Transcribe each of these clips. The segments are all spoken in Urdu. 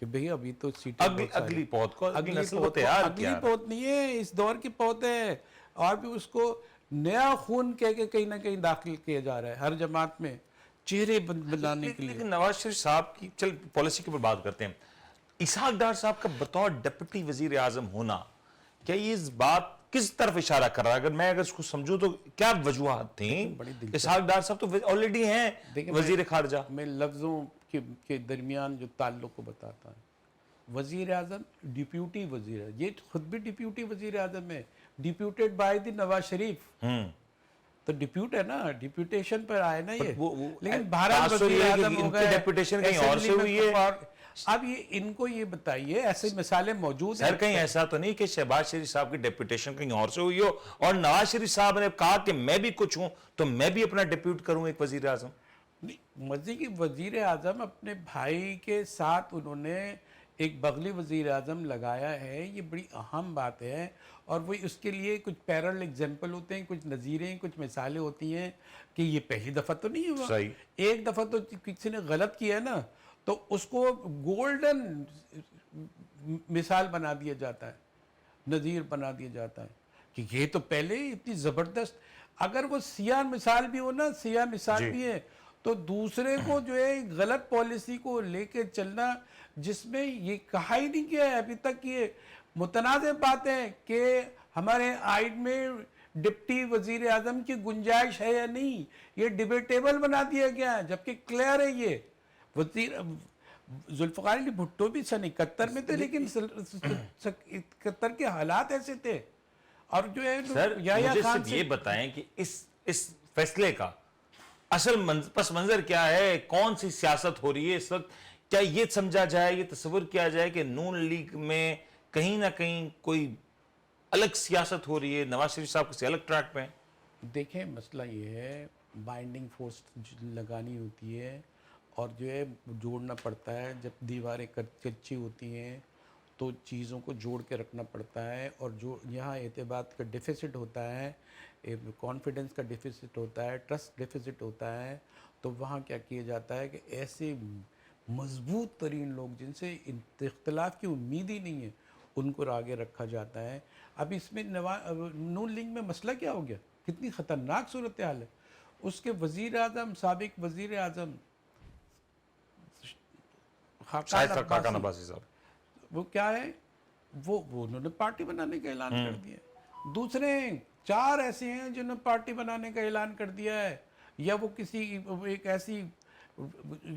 کہ بھئی ابھی تو سیٹیں بہت ساری اگلی پوت کو اگلی اگلی نسل کو پوت تیار اگلی کیا. پوت نہیں ہے، اس دور کی پوت ہے، اور بھی اس کو نیا خون کہہ کے کہیں نہ کہیں داخل کیا جا رہا ہے ہر جماعت میں چہرے بنانے کے لیے. لیکن نواز شریف صاحب کی چل پالیسی کے اوپر بات کرتے ہیں. اسحاق ڈار صاحب کا بطور ڈپٹی وزیر اعظم ہونا کیا یہ اس بات کس طرف اشارہ کر رہا ہے؟ اگر اس کو سمجھوں تو کیا وجوہات تھیں؟ بڑی دلچسپ. اسحاق ڈار صاحب تو آلریڈی ہیں وزیر خارجہ. میں لفظوں کے درمیان جو تعلق کو بتاتا ہوں. وزیر اعظم ڈیپیوٹی وزیر اعظم، یہ خود بھی ڈیپیوٹی وزیر اعظم ہے، ڈیپیوٹیڈ بائی دی نواز شریف. تو ڈیپیوٹ ہے نا، ڈیپیوٹیشن پر آئے نا یہ. لیکن بہرحال وزیر اعظم ہو گئے، ڈیپوٹیشن کہیں اور سے ہوئی ہے. اب یہ ان کو یہ بتائیے، ایسی مثالیں موجود ہیں. سر کہیں ایسا تو نہیں کہ شہباز شریف صاحب کی ڈیپوٹیشن کہیں اور سے ہوئی ہو اور نواز شریف صاحب نے کہا کہ میں بھی کچھ ہوں تو میں بھی اپنا ڈیپیوٹ کروں ایک وزیر اعظم؟ مزید کی وزیر اعظم اپنے بھائی کے ساتھ انہوں نے ایک بغلی وزیر اعظم لگایا ہے، یہ بڑی اہم بات ہے. اور وہ اس کے لیے کچھ پیرل ایگزامپل ہوتے ہیں، کچھ نظیریں، کچھ مثالیں ہوتی ہیں کہ یہ پہلی دفعہ تو نہیں ہوا. صحیح. ایک دفعہ تو کسی نے غلط کیا ہے نا، تو اس کو گولڈن مثال بنا دیا جاتا ہے، نظیر بنا دیا جاتا ہے کہ یہ تو پہلے اتنی زبردست. اگر وہ سیاہ مثال بھی ہو نا، سیاہ مثال بھی ہے، تو دوسرے کو جو ہے غلط پالیسی کو لے کے چلنا، جس میں یہ کہا ہی نہیں کیا ہے ابھی تک. یہ متنازع باتیں کہ ہمارے آئین میں ڈپٹی وزیر اعظم کی گنجائش ہے یا نہیں، یہ ڈیبیٹیبل بنا دیا گیا ہے، جبکہ کلیئر ہے. یہ وزیر ذوالفقار علی بھٹو بھی سن 71 میں تھے، لیکن 71 کے حالات ایسے تھے. اور جو ہے سر مجھے صرف یہ بتائیں کہ اس فیصلے کا اصل پس منظر کیا ہے؟ کون سی سیاست ہو رہی ہے اس وقت؟ کیا یہ سمجھا جائے، یہ تصور کیا جائے کہ نون لیگ میں کہیں نہ کہیں کوئی الگ سیاست ہو رہی ہے، نواز شریف صاحب کسی الگ ٹریک پہ ہیں؟ دیکھیں مسئلہ یہ ہے، بائنڈنگ فورس لگانی ہوتی ہے اور جو ہے جوڑنا پڑتا ہے. جب دیواریں کچی ہوتی ہیں تو چیزوں کو جوڑ کے رکھنا پڑتا ہے. اور جو یہاں اعتماد کا ڈیفیسٹ ہوتا ہے، کانفیڈنس کا ڈیفیسٹ ہوتا ہے، ٹرسٹ ڈیفیسٹ ہوتا ہے، تو وہاں کیا کیا جاتا ہے کہ ایسے مضبوط ترین لوگ جن سے اختلاف کی امید ہی نہیں ہے، ان کو آگے رکھا جاتا ہے. اب اس میں نون لیگ میں مسئلہ کیا ہو گیا؟ کتنی خطرناک صورتحال ہے. اس کے وزیر اعظم، سابق وزیر اعظم خاقان عباسی صاحب، وہ کیا ہے، وہ انہوں نے پارٹی بنانے کا اعلان کر دیا. دوسرے 4 ایسے ہیں جنہوں نے پارٹی بنانے کا اعلان کر دیا ہے، یا وہ کسی ایک ایسی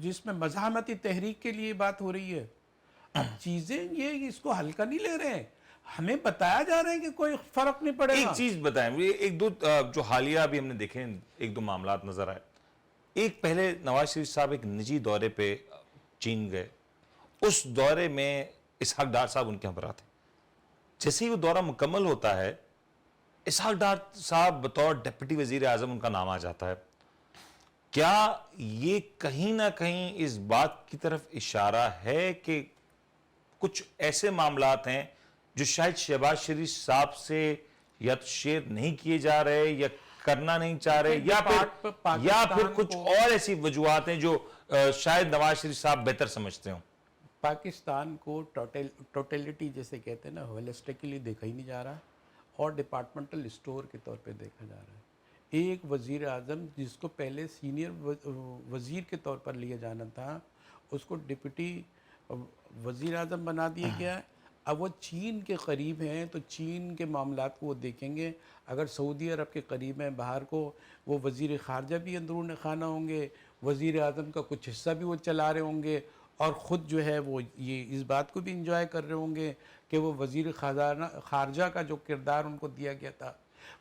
جس میں مزاحمتی تحریک کے لیے بات ہو رہی ہے. اب چیزیں یہ اس کو ہلکا نہیں لے رہے ہیں، ہمیں بتایا جا رہا ہے کہ کوئی فرق نہیں پڑے گا. ایک چیز بتائیں، ایک دو جو حالیہ ابھی ہم نے دیکھے، ایک دو معاملات نظر آئے. ایک پہلے نواز شریف صاحب ایک نجی دورے پہ چین گئے، اس دورے میں اسحاق ڈار صاحب ان کے ہمراہ تھے. جیسے ہی وہ دورہ مکمل ہوتا ہے، اسحاق ڈار صاحب بطور ڈپٹی وزیر اعظم ان کا نام آ جاتا ہے. کیا یہ کہیں نہ کہیں اس بات کی طرف اشارہ ہے کہ کچھ ایسے معاملات ہیں جو شاید شہباز شریف صاحب سے یا تو شیئر نہیں کیے جا رہے، یا کرنا نہیں چاہ رہے، یا پھر کچھ اور ایسی وجوہات ہیں جو شاید نواز شریف صاحب بہتر سمجھتے ہوں؟ پاکستان کو ٹوٹیلٹی جیسے کہتے ہیں نا، ہولسٹکلی دیکھا ہی نہیں جا رہا، اور ڈپارٹمنٹل اسٹور کے طور پہ دیکھا جا رہا ہے. ایک وزیر اعظم جس کو پہلے سینئر وزیر کے طور پر لیا جانا تھا، اس کو ڈپٹی وزیر اعظم بنا دیا گیا ہے. اب وہ چین کے قریب ہیں تو چین کے معاملات کو وہ دیکھیں گے. اگر سعودی عرب کے قریب ہیں باہر کو، وہ وزیر خارجہ بھی اندرون خانہ ہوں گے، وزیر اعظم کا کچھ حصہ بھی وہ چلا رہے ہوں گے، اور خود جو ہے وہ یہ اس بات کو بھی انجوائے کر رہے ہوں گے کہ وہ وزیر خارجہ کا جو کردار ان کو دیا گیا تھا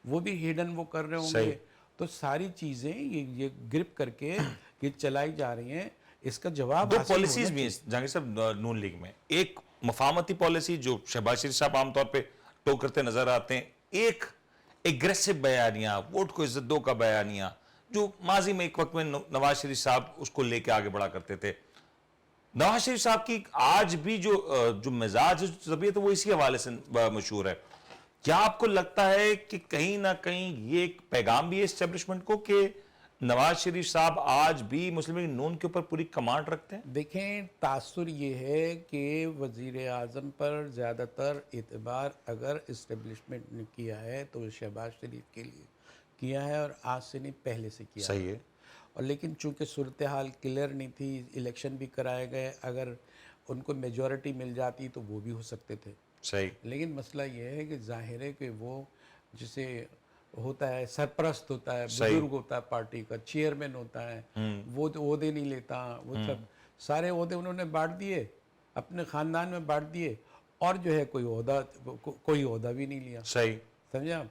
وہ بھی ہیڈن وہ کر رہے ہوں گے. تو ساری چیزیں یہ گرپ کر کے یہ چلائی جا رہی ہیں. اس کا جواب دو پالیسیز بھی ہیں جہانگیر صاحب نون لیگ میں. ایک مفاہمتی پالیسی جو شہباز شریف صاحب عام طور پہ ٹو کرتے نظر آتے ہیں، ایک ایگریسو بیانیہ، ووٹ کو عزت دو کا بیانیہ، جو ماضی میں ایک وقت میں نواز شریف صاحب اس کو لے کے آگے بڑھا کرتے تھے. نواز شریف صاحب کی آج بھی جو مزاج طبیعت ہے وہ اسی حوالے سے مشہور ہے. کیا آپ کو لگتا ہے کہ کہیں نہ کہیں یہ ایک پیغام بھی ہے اسٹیبلشمنٹ کو کہ نواز شریف صاحب آج بھی مسلم لیگ نون کے اوپر پوری کمانڈ رکھتے ہیں؟ دیکھیں تاثر یہ ہے کہ وزیر اعظم پر زیادہ تر اعتبار اگر اسٹیبلشمنٹ نے کیا ہے تو شہباز شریف کے لیے کیا ہے، اور آج سے نہیں پہلے سے کیا ہے۔ صحیح ہے۔ اور لیکن چونکہ صورتحال کلیئر نہیں تھی، الیکشن بھی کرائے گئے، اگر ان کو میجورٹی مل جاتی تو وہ بھی ہو سکتے تھے۔ صحیح۔ لیکن مسئلہ یہ ہے کہ ظاہر ہے کہ وہ جسے ہوتا ہے سرپرست ہوتا ہے، بزرگ ہوتا ہے پارٹی کا، چیئرمین ہوتا ہے، وہ عہدے نہیں لیتا، وہ سب سارے عہدے انہوں نے بانٹ دیے، اپنے خاندان میں بانٹ دیے، اور جو ہے کوئی عہدہ بھی نہیں لیا۔ صحیح۔ سمجھا؟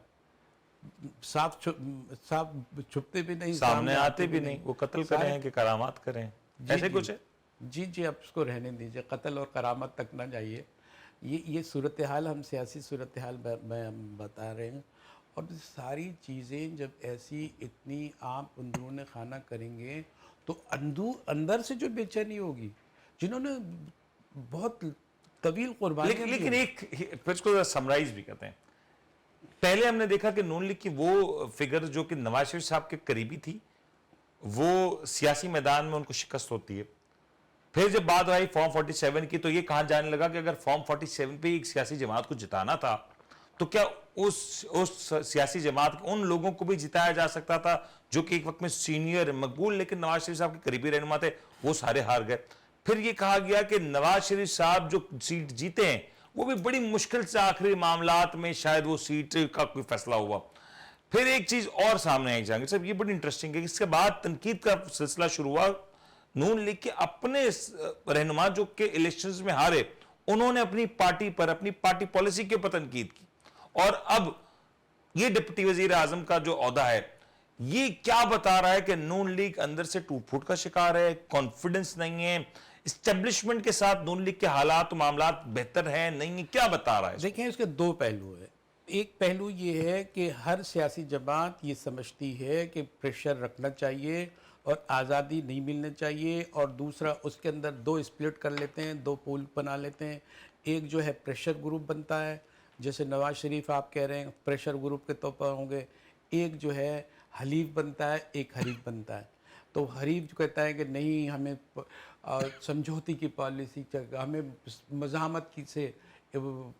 صاف چھپتے بھی نہیں، سامنے آتے بھی نہیں، وہ قتل کریں ہیں کہ کرامات کریں، ایسے کچھ ہے؟ جی اب اس کو رہنے دیجئے، قتل اور کرامت تک نہ جائیے۔ یہ صورتحال، ہم سیاسی صورتحال میں بتا رہے ہیں، اور ساری چیزیں جب ایسی اتنی آپ اندرون خانہ کریں گے تو اندر سے جو بے چینی ہوگی، جنہوں نے بہت طویل قربانی، لیکن ایک پھر اس کو سمرائز بھی کرتے ہیں۔ پہلے ہم نے دیکھا کہ نون لیگ کی وہ فگر جو کہ نواز شریف صاحب کے قریبی تھی، وہ سیاسی میدان میں ان کو شکست ہوتی ہے۔ پھر جب بات آئی فارم 47 کی تو یہ کہا جانے لگا کہ اگر فارم 47 پہ ایک سیاسی جماعت کو جتانا تھا تو کیا اس سیاسی جماعت ان لوگوں کو بھی جتایا جا سکتا تھا جو کہ ایک وقت میں سینئر مقبول لیکن نواز شریف صاحب کے قریبی رہنما تھے، وہ سارے ہار گئے۔ پھر یہ کہا گیا کہ نواز شریف صاحب جو سیٹ جیتے ہیں وہ بھی بڑی مشکل سے آخری معاملات میں شاید وہ سیٹ کا کوئی فیصلہ ہوا۔ پھر ایک چیز اور سامنے آئی جہانگیر صاحب، یہ بڑی انٹرسٹنگ ہے کہ اس کے بعد تنقید کا سلسلہ شروع ہوا۔ نون لیگ کے اپنے رہنما جو کہ الیکشنز میں ہارے، انہوں نے اپنی پارٹی پر، اپنی پارٹی پالیسی کے اوپر تنقید کی، اور اب یہ ڈپٹی وزیر اعظم کا جو عہدہ ہے یہ کیا بتا رہا ہے کہ نون لیگ اندر سے ٹوٹ پھوٹ کا شکار ہے، کانفیڈنس نہیں ہے، اسٹیبلشمنٹ کے ساتھ نون لیگ کے حالات و معاملات بہتر ہیں نہیں ہیں، کیا بتا رہا ہے؟ دیکھیں اس کے دو پہلو ہیں۔ ایک پہلو یہ ہے کہ ہر سیاسی جماعت یہ سمجھتی ہے کہ پریشر رکھنا چاہیے اور آزادی نہیں ملنا چاہیے، اور دوسرا اس کے اندر دو اسپلٹ کر لیتے ہیں، دو پول بنا لیتے ہیں۔ ایک جو ہے پریشر گروپ بنتا ہے، جیسے نواز شریف آپ کہہ رہے ہیں پریشر گروپ کے طور پر ہوں گے، ایک جو ہے حلیف بنتا ہے، ایک حریف بنتا ہے۔ تو حریف جو کہتا ہے کہ نہیں، ہمیں سمجھوتی کی پالیسی، ہمیں مزاحمت کی سے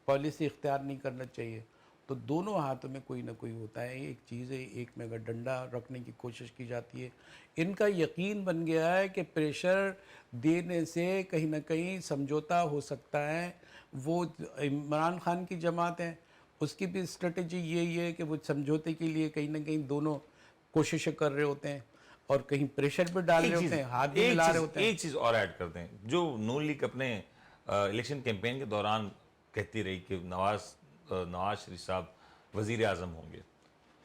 پالیسی اختیار نہیں کرنا چاہیے۔ تو دونوں ہاتھوں میں کوئی نہ کوئی ہوتا ہے، ایک چیز ہے، ایک میں اگر ڈنڈا رکھنے کی کوشش کی جاتی ہے۔ ان کا یقین بن گیا ہے کہ پریشر دینے سے کہیں نہ کہیں سمجھوتا ہو سکتا ہے۔ وہ عمران خان کی جماعت ہے، اس کی بھی اسٹریٹجی یہی ہے کہ وہ سمجھوتے کے لیے کہیں نہ کہیں دونوں کوششیں کر رہے ہوتے ہیں، اور کہیں پریشر بھی ڈال رہے ہوتے ہیں، ہاتھ بھی ملا رہے ہوتے ہیں۔ ایک چیز اور ایڈ کرتے ہیں، جو نون لیگ اپنے الیکشن کیمپین کے دوران کہتی رہی کہ نواز شریف صاحب وزیر اعظم ہوں گے،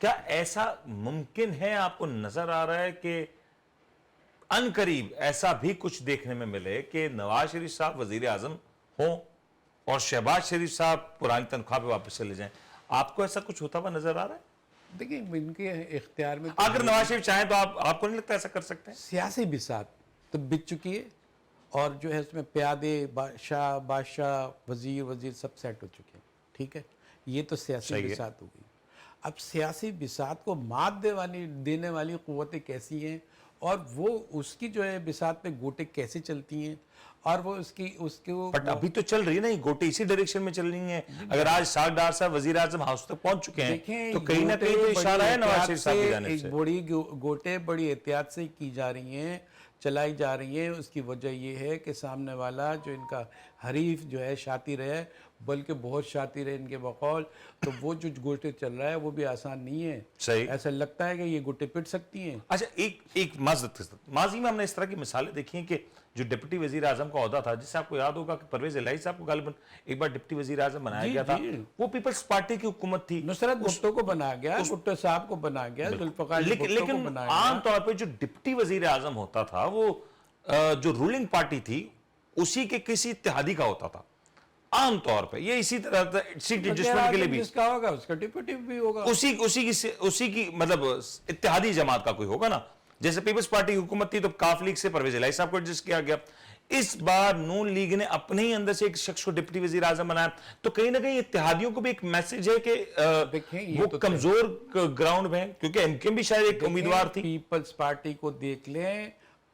کیا ایسا ممکن ہے؟ آپ کو نظر آ رہا ہے کہ ان قریب ایسا بھی کچھ دیکھنے میں ملے کہ نواز شریف صاحب وزیر اعظم ہوں اور شہباز شریف صاحب پرانی تنخواہ پہ واپس چلے جائیں؟ آپ کو ایسا کچھ ہوتا ہوا نظر آ رہا ہے؟ دیکھیں ان کے اختیار میں اگر نواز شریف چاہیں تو آپ کو نہیں لگتا ایسا کر سکتے ہیں؟ سیاسی بساط تو بچ چکی ہے، اور جو ہے اس میں پیادے، بادشاہ، وزیر سب سیٹ ہو چکے ہیں، ٹھیک ہے؟ یہ تو سیاسی بساط ہو گئی۔ اب سیاسی بساط کو مات دینے والی قوتیں کیسی ہیں، اور وہ اس کی جو ہے بساط پہ گوٹے کیسے چلتی ہیں، اور وہ اس کو بٹ ابھی تو چل رہی ہے نا یہ گوٹے، اسی ڈائریکشن میں چل رہی ہیں۔ اگر آج ساکھ ڈار صاحب وزیر اعظم ہاؤس تک پہنچ چکے ہیں تو کہیں نہ کہیں تو اشارہ ہے نواز شریف صاحب کی جانب سے۔ بڑی گوٹے بڑی احتیاط سے کی جا رہی ہیں، چلائی جا رہی ہیں۔ اس کی وجہ یہ ہے کہ سامنے والا جو ان کا حریف جو ہے شاطر ہے، بلکہ بہت شاطر ہے ان کے بقول، تو وہ جو گوٹے چل رہا ہے وہ بھی آسان نہیں ہے۔ صحیح۔ ایسا لگتا ہے کہ یہ گوٹے پٹ سکتی ہیں۔ اچھا ایک معذرت کے ساتھ، ماضی میں ہم نے اس طرح کی مثالیں دیکھی ہیں کہ جو ڈپٹی وزیر اعظم کا عہدہ تھا، جس سے آپ کو یاد ہوگا کہ پرویز الہی صاحب کو غالباً ایک بار ڈپٹی وزیر اعظم بنایا گیا تھا، وہ پیپلز پارٹی کی حکومت تھی، نصرت بھٹو کو بنا گیا، بھٹو صاحب کو بنا گیا، ذوالفقار علی بھٹو کو لیکن بنا گیا۔ عام طور پہ جو ڈپٹی وزیر اعظم ہوتا تھا وہ جو رولنگ پارٹی تھی اسی کے کسی اتحادی کا ہوتا تھا عام طور پہ۔ یہ اسی طرح سیٹ ایڈجسٹمنٹ کے لیے بھی جس کا ہوگا اس کا ڈپٹی بھی ہوگا، اسی کی مطلب اتحادی جماعت کا کوئی ہوگا نا۔ جیسے پیپلز پارٹی کی حکومت تھی تو کاف لیگ سے پرویز الہی صاحب کو ایڈجسٹ کیا گیا، اس بار نون لیگ نے اپنے ہی اندر سے ایک شخص کو ڈپٹی وزیر اعظم بنایا، تو کہیں نہ کہیں اتحادیوں کو بھی ایک میسج ہے کہ دیکھیں یہ وہ تو کمزور گراؤنڈ میں ہیں، کیونکہ ایم کیو ایم بھی شاید ایک امیدوار تھی۔ پیپلز پارٹی کو دیکھ لیں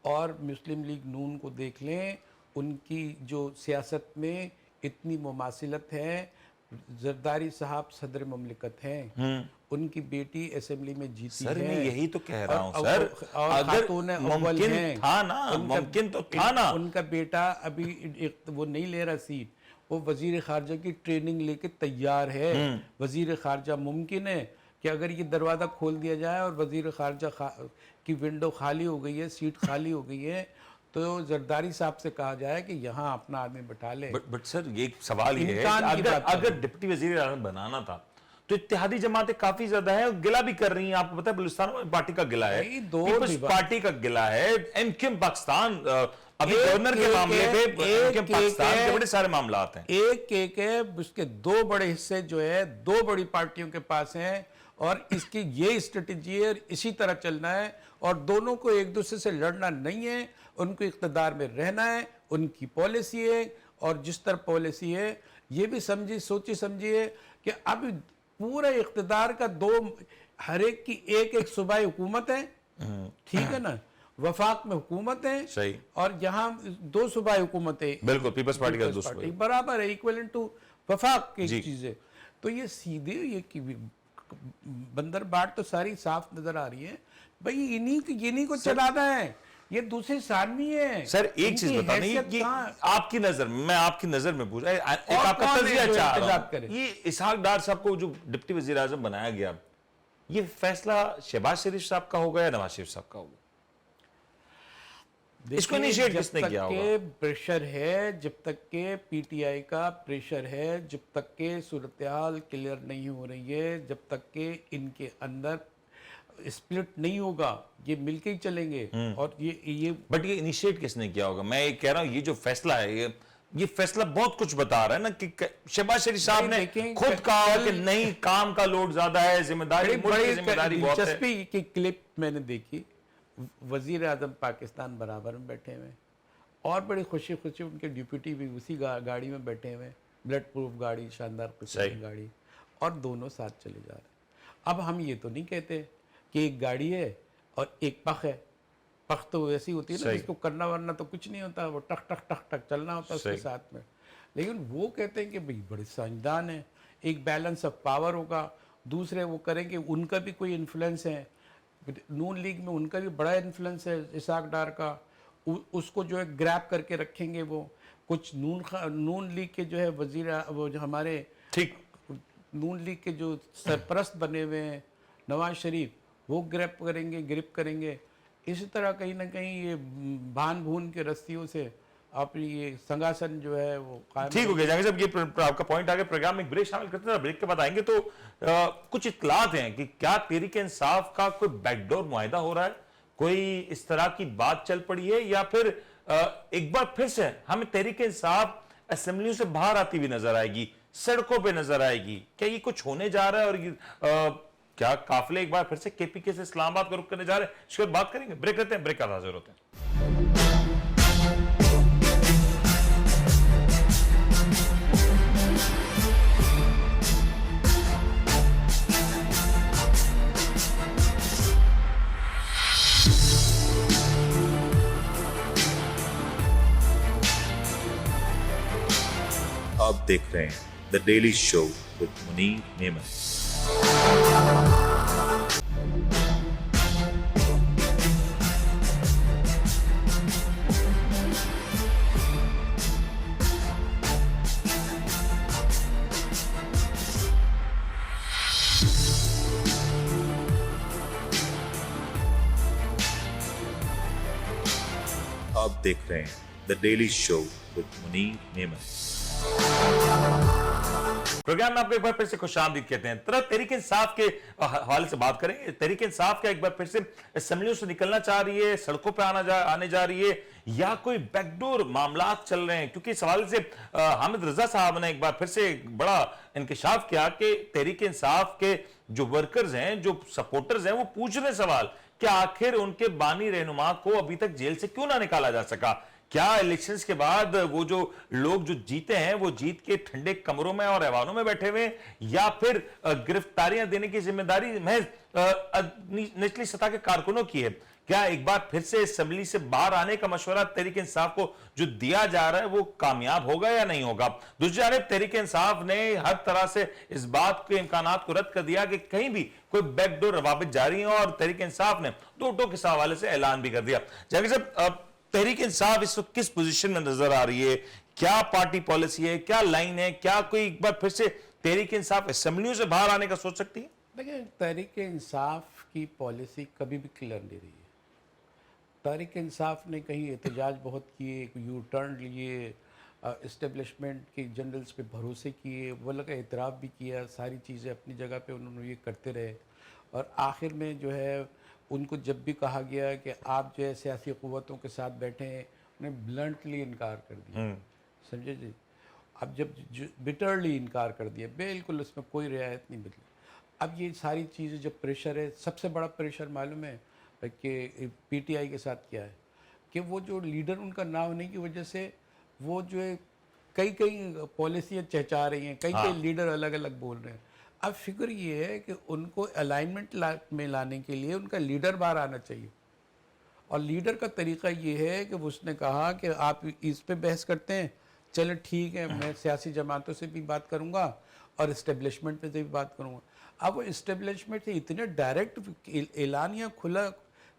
اور مسلم لیگ نون کو دیکھ لیں، ان کی جو سیاست میں اتنی مماثلت ہے۔ زرداری صاحب صدر مملکت ہیں، ان کی بیٹی اسمبلی میں جیتی ہے۔ سر میں یہی تو کہہ رہا ہوں اور سر، اگر خاتون اول ممکن ہیں، تھا نا، ممکن تو تھا نا۔ ان کا بیٹا ابھی وہ نہیں لے رہا سیٹ، وہ وزیر خارجہ کی ٹریننگ لے کے تیار ہے۔ وزیر خارجہ ممکن ہے کہ اگر یہ دروازہ کھول دیا جائے اور وزیر خارجہ کی ونڈو خالی ہو گئی ہے، سیٹ خالی ہو گئی ہے، تو زرداری صاحب سے کہا جائے کہ یہاں اپنا آدمی بٹھا لے۔ بٹ سر یہ سوال یہ ہے امکان کی کہ بات اگر ڈپٹی وزیر اعظم بنانا تھا تو اتحادی جماعتیں کافی زیادہ ہیں، گلہ بھی کر رہی ہیں۔ آپ کو پتہ ہے بلوچستان پارٹی کا گلہ ہے، پیپلز پارٹی کا گلہ ہے، ایم کیو ایم پاکستان، ابھی گورنر کے معاملے پہ ایم کیو ایم پاکستان کے بڑے سارے معاملات ہیں۔ ایک ہے، اس کے دو بڑے حصے جو ہے دو بڑی پارٹیوں کے پاس ہیں، اور اس کی یہ اسٹریٹجی ہے، اسی طرح چلنا ہے، اور دونوں کو ایک دوسرے سے لڑنا نہیں ہے، ان کو اقتدار میں رہنا ہے۔ ان کی پالیسی ہے، اور جس طرح پالیسی ہے یہ بھی سوچی سمجھیے کہ اب پورا اقتدار کا ہر ایک کی ایک صوبائی حکومت ہے، ٹھیک ہے نا، وفاق میں حکومت ہے، صحیح، اور یہاں دو صوبائی حکومتیں بالکل پیپلز پارٹی کا دوست برابر ہے، ایکویلنٹ ٹو وفاق کی چیز ہے۔ تو یہ سیدھے یہ بندر باٹ تو ساری صاف نظر آ رہی ہے، بھئی انہی کو چلانا ہے، یہ دوسرے ثانوی ہیں۔ سر ایک چیز بتانا، یہ آپ کی نظر میں آپ کی نظر میں پوچھا، ایک آپ کا تجزیہ چاہ رہا ہوں، یہ اسحاق ڈار صاحب کو جو ڈپٹی وزیر اعظم بنایا گیا، یہ فیصلہ شہباز شریف صاحب کا ہوگا یا نواز شریف صاحب کا ہوگا؟ اس کو انیشیٹ کس نے کیا ہوگا؟ جب تک کہ پریشر ہے، جب تک کہ پی ٹی آئی کا پریشر ہے، جب تک کہ صورتحال کلیئر نہیں ہو رہی ہے، جب تک کہ ان کے اندر اسپلٹ نہیں ہوگا، یہ مل کے ہی چلیں گے۔ اور یہ بٹ یہ انیشیٹ کس نے کیا ہوگا؟ میں یہ کہہ رہا ہوں، یہ جو فیصلہ ہے، یہ فیصلہ بہت کچھ بتا رہا ہے نا، کہ شہباز شریف صاحب نے خود کہا کہ نہیں، کام کا لوڈ زیادہ ہے، ذمہ داری ملک کی ذمہ داری بہت ہے۔ دلچسپی کی کلپ میں نے دیکھی، وزیر اعظم پاکستان برابر میں بیٹھے ہوئے، اور بڑی خوشی ان کے ڈیپٹی بھی اسی گاڑی میں بیٹھے ہوئے، بلٹ پروف گاڑی، شاندار قسم کی گاڑی، اور دونوں ساتھ چلے جا رہے ہیں۔ اب ہم یہ تو نہیں کہتے کہ ایک گاڑی ہے اور ایک پخ ہے، پخ تو ویسی ہوتی ہے نا، اس کو کرنا ورنا تو کچھ نہیں ہوتا، وہ ٹک ٹک ٹک ٹک چلنا ہوتا ہے اس کے ساتھ میں۔ لیکن وہ کہتے ہیں کہ بھئی بڑے سائنسدان ہیں، ایک بیلنس آف پاور ہوگا، دوسرے وہ کریں کہ ان کا بھی کوئی انفلوئنس ہے، نون لیگ میں ان کا بھی بڑا انفلوئنس ہے اسحاق ڈار کا، اس کو جو ہے گریب کر کے رکھیں گے۔ وہ کچھ نون لیگ کے جو ہے وہ جو ہمارے نون لیگ کے جو سرپرست بنے ہوئے ہیں نواز شریف، وہ گریپ کریں گے۔ اسی طرح کہیں نہ کہیں یہ بھان بھون کے رستیوں سے اپنی یہ سنگاسن جو ہے وہ قائم۔ ٹھیک ہو گیا جہانگیر صاحب، یہ آپ کا پوائنٹ آگے پروگرام میں ایک بریک شامل کرتے ہیں، بریک کے بعد آئیں گے تو کچھ اطلاعات ہیں کہ کیا تحریک انصاف کا کوئی بیک ڈور معاہدہ ہو رہا ہے، کوئی اس طرح کی بات چل پڑی ہے، یا پھر ایک بار پھر سے ہمیں تحریک انصاف اسمبلیوں سے باہر آتی ہوئی نظر آئے گی، سڑکوں پہ نظر آئے گی؟ کیا یہ کچھ ہونے جا رہا ہے، اور کیا قافلے ایک بار پھر سے کے پی کے سے اسلام آباد کا رخ کرنے جا رہے ہیں؟ اس کے بعد بات کریں گے، بریک لیتے ہیں، بریک کا حاضر ہوتے ہیں۔ آپ دیکھ رہے ہیں the daily show with Munir نیمن۔ آپ دیکھ رہے ہیں the daily show with Munir نیمن۔ پروگرام میں آپ کو ایک بار پھر سے خوش آمدید کہتے ہیں۔ تحریک انصاف کے حوالے سے بات کریں گے۔ تحریک انصاف کا ایک بار پھر سے اسمبلیوں سے نکلنا چاہ رہی ہے، سڑکوں پہ آنے جا رہی ہے، یا کوئی بیک ڈور معاملات چل رہے ہیں؟ کیونکہ اس حوالے سے حامد رضا صاحب نے ایک بار پھر سے بڑا انکشاف کیا کہ تحریک انصاف کے جو ورکرز ہیں، جو سپورٹرز ہیں، وہ پوچھ رہے سوال کہ آخر ان کے بانی رہنما کو ابھی تک جیل سے کیوں نہ نکالا جا سکا؟ کیا الیکشنز کے بعد وہ جو لوگ جو جیتے ہیں وہ جیت کے ٹھنڈے کمروں میں اور ایوانوں میں بیٹھے ہوئے یا پھر گرفتاریاں دینے کی ذمہ داری محض نچلی سطح کے کارکنوں کی ہے؟ کیا ایک بار پھر سے اسمبلی سے باہر آنے کا مشورہ تحریک انصاف کو جو دیا جا رہا ہے وہ کامیاب ہوگا یا نہیں ہوگا؟ دوسری جانب تحریک انصاف نے ہر طرح سے اس بات کے امکانات کو رد کر دیا کہ کہیں بھی کوئی بیک ڈور روابط جاری ہیں، اور تحریک انصاف نے دو ٹوک کے حوالے سے اعلان بھی کر دیا۔ جہانگیر صاحب، تحریک انصاف اس وقت کس پوزیشن میں نظر آ رہی ہے؟ کیا پارٹی پالیسی ہے، کیا لائن ہے؟ کیا کوئی ایک بار پھر سے تحریک انصاف اسمبلیوں سے باہر آنے کا سوچ سکتی ہے؟ دیکھیں، تحریک انصاف کی پالیسی کبھی بھی کلیئر نہیں رہی ہے۔ تحریک انصاف نے کہیں احتجاج بہت کیے، یو ٹرن لیے، اسٹیبلشمنٹ کے جنرلز پہ بھروسے کیے، وہ لگا اعتراف بھی کیا، ساری چیزیں اپنی جگہ پہ انہوں نے یہ کرتے رہے، اور آخر میں جو ہے ان کو جب بھی کہا گیا کہ آپ جو ہے سیاسی قوتوں کے ساتھ بیٹھے ہیں، انہیں بلنٹلی انکار کر دیا، سمجھے جی؟ اب جب بٹرلی انکار کر دیا، بالکل اس میں کوئی رعایت نہیں بدلی۔ اب یہ ساری چیزیں جب پریشر ہے، سب سے بڑا پریشر معلوم ہے کہ پی ٹی آئی کے ساتھ کیا ہے کہ وہ جو لیڈر ان کا نہ ہونے کی وجہ سے وہ جو ہے کئی پالیسیاں چہچا رہی ہیں، کئی لیڈر الگ الگ بول رہے ہیں۔ اب فکر یہ ہے کہ ان کو الائنمنٹ میں لانے کے لیے ان کا لیڈر باہر آنا چاہیے، اور لیڈر کا طریقہ یہ ہے کہ اس نے کہا کہ آپ اس پہ بحث کرتے ہیں، چلے ٹھیک ہے، میں سیاسی جماعتوں سے بھی بات کروں گا اور اسٹیبلشمنٹ پہ سے بھی بات کروں گا۔ اب وہ اسٹیبلشمنٹ سے اتنے ڈائریکٹ اعلانیہ کھلا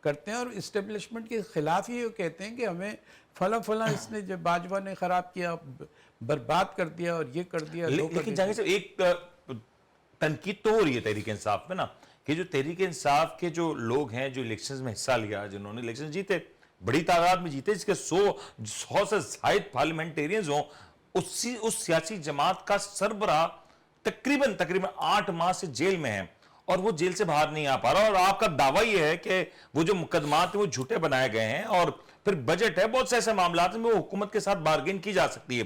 کرتے ہیں، اور اسٹیبلشمنٹ کے خلاف ہی وہ کہتے ہیں کہ ہمیں فلاں اس نے جو باجوہ نے خراب کیا، برباد کر دیا، اور یہ کر دیا، لیکن جہانگیر صاحب، ایک تنقید تو ہو رہی ہے تحریک انصاف میں نا، کہ جو تحریک انصاف کے جو لوگ ہیں جو الیکشنز میں حصہ لیا، جنہوں نے الیکشن جیتے، بڑی تعداد میں جیتے، جس کے 100 سے زائد پارلیمنٹیرینز ہوں، اس سیاسی جماعت کا سربراہ تقریباً 8 ماہ سے جیل میں ہے، اور وہ جیل سے باہر نہیں آ پا رہا، اور آپ کا دعویٰ یہ ہے کہ وہ جو مقدمات ہیں وہ جھوٹے بنائے گئے ہیں، اور پھر بجٹ ہے، بہت سے ایسے معاملات میں وہ حکومت کے ساتھ بارگین کی جا سکتی ہے۔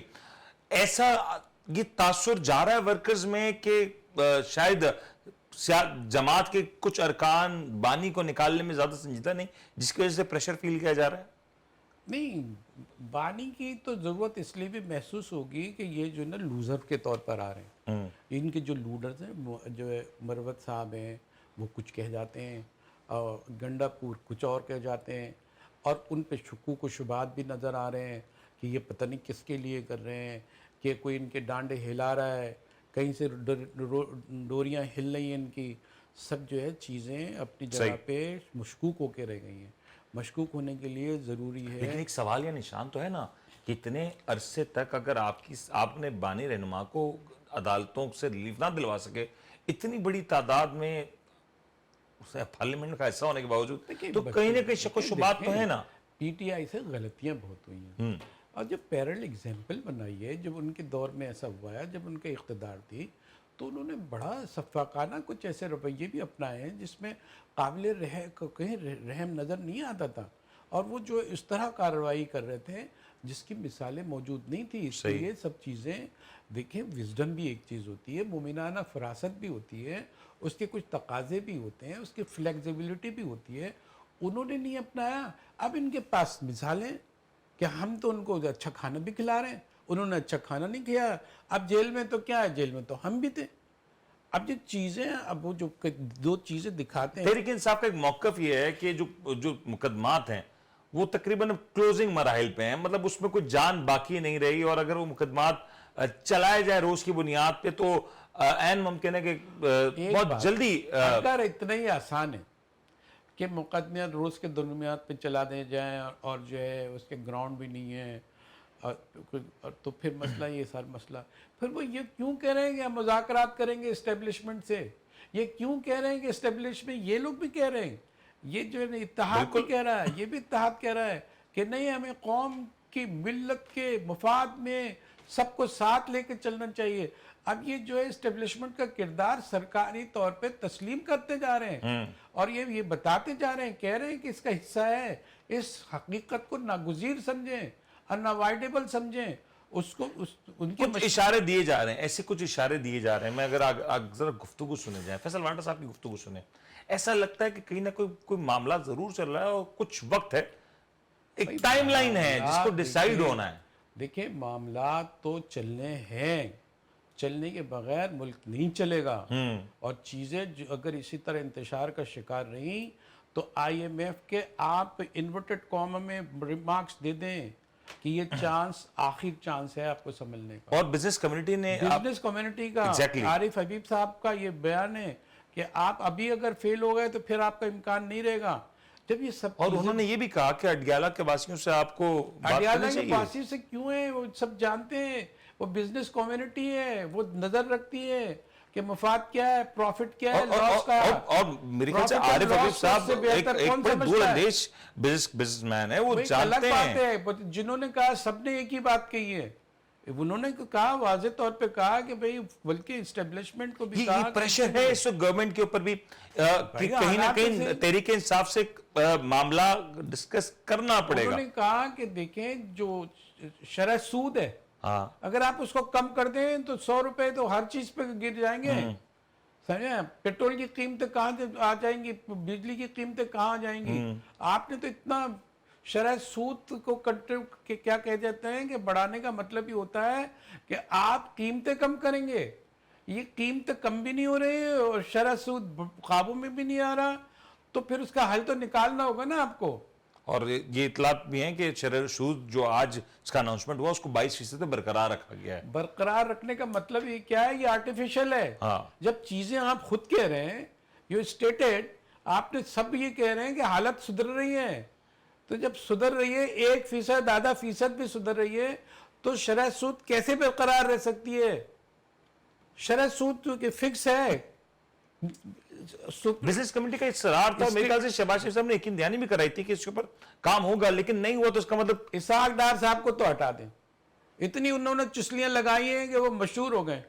ایسا یہ تاثر جا رہا ہے ورکرز میں کہ شاید جماعت کے کچھ ارکان بانی کو نکالنے میں زیادہ سنجیدہ نہیں، جس کی وجہ سے پریشر فیل کیا جا رہا ہے؟ نہیں، بانی کی تو ضرورت اس لیے بھی محسوس ہوگی کہ یہ جو ہے نا لوزر کے طور پر آ رہے ہیں۔ ان کے جو لیڈرز ہیں، جو ہے مروت صاحب ہیں، وہ کچھ کہہ جاتے ہیں، اور گنڈا پور کچھ اور کہہ جاتے ہیں، اور ان پہ شکوک و شبہات بھی نظر آ رہے ہیں کہ یہ پتہ نہیں کس کے لیے کر رہے ہیں، کہ کوئی ان کے ڈانڈے ہلا رہا ہے، کہیں سے ڈوریاں ہل رہی ہیں ان کی، سب جو ہے چیزیں اپنی جگہ پہ مشکوک ہو کے رہ گئی ہیں۔ مشکوک ہونے کے لیے ضروری ہے، لیکن ایک سوال یا نشان تو ہے نا کہ اتنے عرصے تک اگر آپ نے بانی رہنما کو عدالتوں سے ریلیف نہ دلوا سکے، اتنی بڑی تعداد میں پارلیمنٹ کا حصہ ہونے کے باوجود، تو کہیں نہ کہیں شک و شبہات تو ہے نا۔ پی ٹی آئی سے غلطیاں بہت ہوئی ہیں، اور جب پیرل اگزامپل بنائی ہے، جب ان کے دور میں ایسا ہوا ہے، جب ان کے اقتدار تھی، تو انہوں نے بڑا شفاقانہ کچھ ایسے رویے بھی اپنائے ہیں جس میں قابل کہیں رحم نظر نہیں آتا تھا، اور وہ جو اس طرح کارروائی کر رہے تھے جس کی مثالیں موجود نہیں تھی۔ اس لیے سب چیزیں دیکھیں، وزڈم بھی ایک چیز ہوتی ہے، مومنانہ فراست بھی ہوتی ہے، اس کے کچھ تقاضے بھی ہوتے ہیں، اس کی فلیکسیبلٹی بھی ہوتی ہے، انہوں نے نہیں اپنایا۔ اب ان کے پاس مثالیں کہ ہم تو ان کو اچھا کھانا بھی کھلا رہے ہیں، انہوں نے اچھا کھانا نہیں کھلایا، اب جیل میں تو کیا ہے، جیل میں تو ہم بھی تھے۔ اب یہ چیزیں، اب وہ جو دو چیزیں دکھاتے ہیں۔ تحریک انصاف کا ایک موقف یہ ہے کہ جو مقدمات ہیں وہ تقریباً کلوزنگ مراحل پہ ہیں، مطلب اس میں کوئی جان باقی نہیں رہی، اور اگر وہ مقدمات چلائے جائے روز کی بنیاد پہ تو عین ممکن ہے کہ بہت جلدی اگر اتنا ہی آسان ہے کہ مقدمے روز کے درمیات پہ چلا دے جائیں، اور جو ہے اس کے گراؤنڈ بھی نہیں ہے، تو پھر مسئلہ یہ سارا مسئلہ، پھر وہ یہ کیوں کہہ رہے ہیں کہ ہم مذاکرات کریں گے اسٹیبلشمنٹ سے؟ یہ کیوں کہہ رہے ہیں کہ اسٹیبلشمنٹ، یہ لوگ بھی کہہ رہے ہیں، یہ جو ہے اتحاد بھی کہہ رہا ہے، یہ بھی اتحاد کہہ رہا ہے کہ نہیں، ہمیں قوم کی ملت کے مفاد میں سب کو ساتھ لے کے چلنا چاہیے۔ اب یہ جو ہے اسٹیبلشمنٹ کا کردار سرکاری طور پہ تسلیم کرتے جا رہے ہیں، اور یہ بتاتے جا رہے ہیں، کہہ رہے ہیں کہ اس کا حصہ ہے، اس حقیقت کو ناگزیر سمجھیں، انوائڈیبل سمجھیں، اس کو ان کے کچھ اشارے دیے جا رہے ہیں، ایسے کچھ اشارے دیے جا رہے ہیں۔ میں اگر ذرا گفتگو سنے جائیں، فیصل وانٹا صاحب کی گفتگو سنیں، ایسا لگتا ہے کہ کہیں نہ کوئی معاملہ ضرور چل رہا ہے، اور کچھ وقت ہے ایک ٹائم لائن ہے جس کو ڈیسائیڈ ہونا ہے. دیکھیں معاملات تو چلنے ہیں, چلنے کے بغیر ملک نہیں چلے گا, اور چیزیں اگر اسی طرح انتشار کا شکار رہیں تو آئی ایم ایف کے آپ انورٹڈ کاما میں ریمارکس دے دیں کہ یہ چانس آخر چانس ہے آپ کو سنبھلنے کا. اور بزنس کمیونٹی نے بزنس کمیونٹی کا عارف حبیب صاحب کا یہ بیان ہے کہ آپ ابھی اگر فیل ہو گئے تو پھر آپ کا امکان نہیں رہے گا. جب یہ سب اور انہوں نے یہ بھی کہا کہ اڈیالہ کے واسیوں سے آپ کو بات اڈیالہ کرنی کے چاہیے. باسی سے کیوں ہیں, وہ سب جانتے ہیں, وہ بزنس کمیونٹی ہے, وہ نظر رکھتی ہے کہ مفاد کیا ہے, پروفٹ کیا ہے, لاس کا. اور میرے خیال سے عارف حبیب صاحب ایک بڑے دور اندیش بزنس مین ہے, وہ جانتے ہیں. جنہوں نے کہا سب نے ایک ہی بات کہی ہے, انہوں نے کہا واضح طور پہ کہا کہ بھئی بلکہ اسٹیبلشمنٹ کو بھی کہا یہ پریشر ہے اس وقت گورنمنٹ کے اوپر بھی کہ کہیں نہ کہیں تحریک انصاف سے معاملہ ڈسکس کرنا پڑے گا. انہوں نے کہا کہ دیکھیں جو شرح سود ہے اگر آپ اس کو کم کر دیں تو 100 روپے تو ہر چیز پہ گر جائیں گے. سمجھیں, پیٹرول کی قیمتیں کہاں آ جائیں گی, بجلی کی قیمتیں کہاں آ جائیں گی. آپ نے تو اتنا شرح سود کو کیا کہہ جاتے ہیں کہ بڑھانے کا مطلب ہی ہوتا ہے کہ آپ قیمتیں کم کریں گے. یہ قیمتیں کم بھی نہیں ہو رہی اور شرح سود قابو میں بھی نہیں آ رہا, تو پھر اس کا حل تو نکالنا ہوگا نا آپ کو. اور یہ اطلاعات بھی ہیں کہ شرح سود جو آج اس کا اناؤنسمنٹ ہوا اس کو 22% برقرار رکھا گیا ہے. برقرار رکھنے کا مطلب یہ کیا ہے, یہ آرٹیفیشل ہے. جب چیزیں آپ خود کہہ رہے ہیں, یو اسٹیٹڈ, آپ نے سب یہ کہہ رہے ہیں کہ حالت سدھر رہی ہے, تو جب سدھر رہی ہے 1% آدھا فیصد بھی سدھر رہی ہے تو شرح سود کیسے برقرار رہ سکتی ہے. شرح سود کیونکہ فکس ہے. بزنس کمیونٹی کا اصرار تھا, میرے خیال سے شہباز شریف صاحب نے یقین دہانی بھی کرائی تھی کہ اس کے اوپر کام ہوگا, لیکن نہیں ہوا تو اس کا مطلب اسحاق ڈار صاحب کو تو ہٹا دیں. اتنی انہوں نے چسلیاں لگائی ہیں کہ وہ مشہور ہو گئے.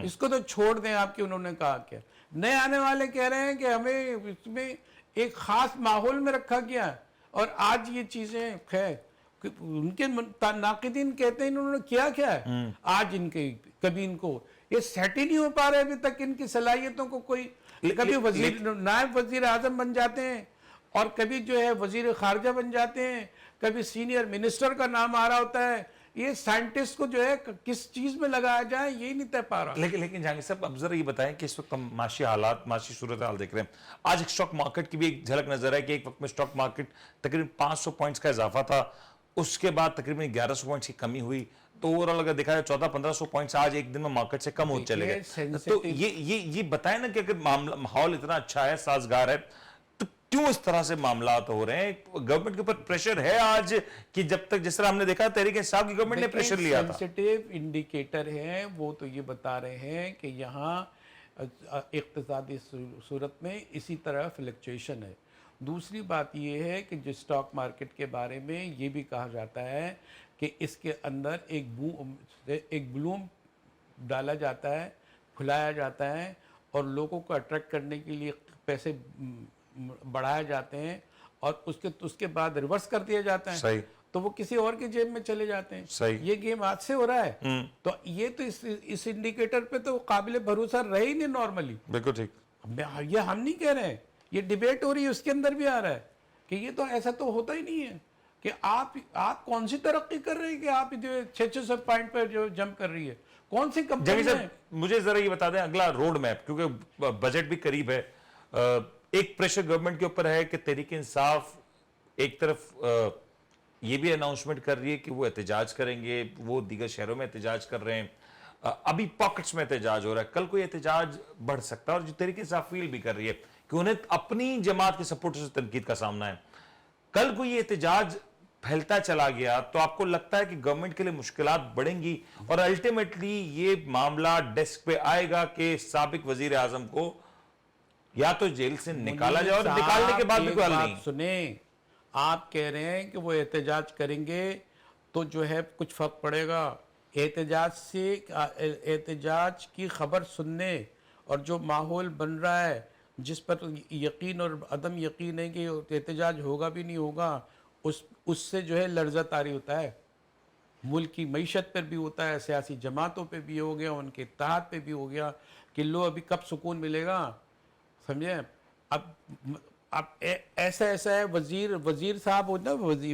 اس کو تو چھوڑ دیں آپ کی. انہوں نے کہا کیا, نئے آنے والے کہہ رہے ہیں کہ ہمیں اس میں ایک خاص ماحول میں رکھا گیا ہے, اور آج یہ چیزیں خیر ان کے ناقدین کہتے ہیں انہوں نے کیا کیا ہے. آج ان کے کبھی ان کو یہ سیٹ ہی نہیں ہو پا رہے ابھی تک ان کی صلاحیتوں کو. کوئی کبھی نائب وزیر اعظم بن جاتے ہیں, اور کبھی جو ہے وزیر خارجہ بن جاتے ہیں, کبھی سینئر منسٹر کا نام آ رہا ہوتا ہے. یہ سائنٹسٹ کو جو ہے کس چیز میں لگایا جائے یہی نہیں طے پا رہا. لیکن جہانگیر صاحب اب ذرا یہ بتائیں کہ اس وقت ہم معاشی حالات, معاشی صورتحال دیکھ رہے ہیں. آج ایک اسٹاک مارکیٹ کی بھی ایک جھلک نظر ہے کہ ایک وقت میں اسٹاک مارکیٹ تقریباً 500 پوائنٹس کا اضافہ تھا, اس کے بعد تقریباً 1100 پوائنٹس کی کمی ہوئی, تو اوورآل اگر دیکھا جائے 1400-1500 پوائنٹس آج ایک دن میں مارکیٹ سے کم ہو چلے گئے. تو یہ بتائیں نا کہ اگر ماحول اتنا اچھا ہے, سازگار ہے, تو کیوں اس طرح سے معاملات ہو رہے ہیں؟ گورنمنٹ کے اوپر پریشر ہے آج کہ جب تک جس طرح ہم نے دیکھا تحریک انصاف کی گورنمنٹ نے پریشر لیا تھا. سینسیٹیو انڈیکیٹر ہیں وہ تو یہ بتا رہے ہیں کہ یہاں اقتصادی صورت میں اسی طرح فلکچویشن ہے. دوسری بات یہ ہے کہ جو اسٹاک مارکیٹ کے بارے میں یہ بھی کہا جاتا ہے کہ اس کے اندر ایک بلوم ڈالا جاتا ہے, کھلایا جاتا ہے, اور لوگوں کو اٹریکٹ کرنے کے لیے پیسے بڑھائے جاتے ہیں, اور اس کے بعد ریورس کر دیا جاتا ہے. صحیح. تو وہ کسی اور کی جیب میں چلے جاتے ہیں. صحیح. یہ گیم آج سے ہو رہا ہے. تو یہ تو اس انڈیکیٹر پہ تو قابل بھروسہ رہے ہی نہیں نارملی. بالکل ٹھیک. یہ ہم نہیں کہہ رہے ہیں, یہ ڈیبیٹ ہو رہی ہے, اس کے اندر بھی آ رہا ہے کہ یہ تو ایسا تو ہوتا ہی نہیں ہے کہ آپ کون سی ترقی کر رہے ہیں کہ آپ جو 600 پوائنٹ پر جو جمپ کر رہی ہے, کون سی کمپنی ہے. مجھے ذرا یہ بتا دیں اگلا روڈ میپ, کیونکہ بجٹ بھی قریب ہے. ایک پریشر گورنمنٹ کے اوپر ہے کہ تحریک انصاف ایک طرف یہ بھی اناؤنسمنٹ کر رہی ہے کہ وہ احتجاج کریں گے, وہ دیگر شہروں میں احتجاج کر رہے ہیں, ابھی پاکٹس میں احتجاج ہو رہا ہے, کل کوئی احتجاج بڑھ سکتا ہے. اور جو تحریک انصاف فیل بھی کر رہی ہے کہ انہیں اپنی جماعت کے سپورٹ سے تنقید کا سامنا ہے, کل کوئی احتجاج پھیلتا چلا گیا تو آپ کو لگتا ہے کہ گورنمنٹ کے لیے مشکلات بڑھیں گی, اور الٹیمیٹلی یہ معاملہ ڈیسک پہ آئے گا کہ سابق وزیر اعظم کو یا تو جیل سے نکالا جائے, اور نکالنے کے بعد بھی کوئی حل نہیں. سنیں, آپ کہہ رہے ہیں کہ وہ احتجاج کریں گے تو جو ہے کچھ فرق پڑے گا. احتجاج کی خبر سننے اور جو ماحول بن رہا ہے جس پر یقین اور عدم یقین ہے کہ احتجاج ہوگا بھی نہیں ہوگا, اس سے جو ہے لرزہ طاری ہوتا ہے. ملک کی معیشت پر بھی ہوتا ہے, سیاسی جماعتوں پہ بھی ہو گیا, ان کے اتحاد پہ بھی ہو گیا کہ لو ابھی کب سکون ملے گا. سمجھیں, اب ایسا ہے وزیر صاحب ہوتا ہے,